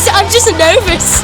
I'm just nervous.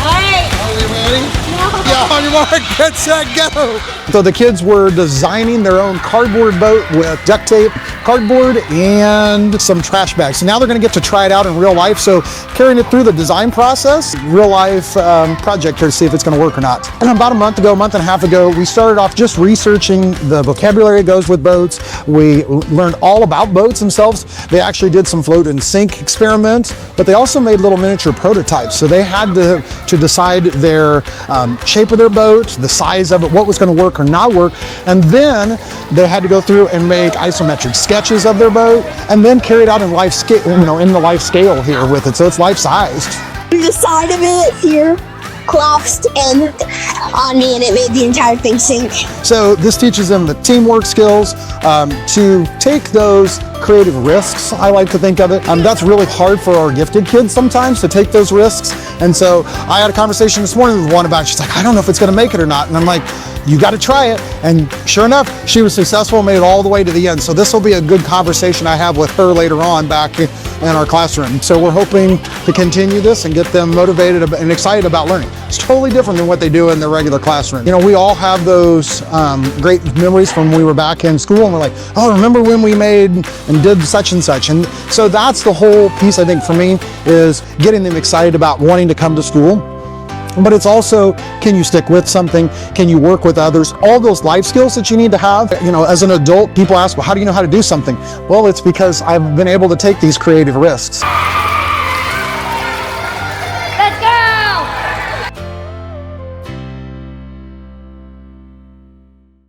Alright. Are you ready? Yeah, on your mark, get set, go! So the kids were designing their own cardboard boat with duct tape, cardboard, and some trash bags. So now they're going to get to try it out in real life. So carrying it through the design process, real life project here to see if it's going to work or not. And about a month and a half ago, we started off just researching the vocabulary that goes with boats. We learned all about boats themselves. They actually did some float and sink experiments, but they also made little miniature prototypes. So they had to decide their shape of their boat, the size of it, what was going to work or not work, and then they had to go through and make isometric sketches of their boat, and then carry it out in life scale, in the life scale here with it, so it's life-sized. The side of it here collapsed and on me, and it made the entire thing sink. So this teaches them the teamwork skills, to take those creative risks, I like to think of it. That's really hard for our gifted kids sometimes to take those risks. And so I had a conversation this morning with one about it. She's like, I don't know if it's going to make it or not. And I'm like, you got to try it. And sure enough, she was successful, made it all the way to the end. So this will be a good conversation I have with her later on back in our classroom. So we're hoping to continue this and get them motivated and excited about learning. It's totally different than what they do in their regular classroom. We all have those great memories from when we were back in school, and we're like, oh, remember when we made and did such and such. And so that's the whole piece, I think, for me, is getting them excited about wanting to come to school. But it's also, can you stick with something? Can you work with others? All those life skills that you need to have. As an adult, people ask, well, how do you know how to do something? Well, it's because I've been able to take these creative risks.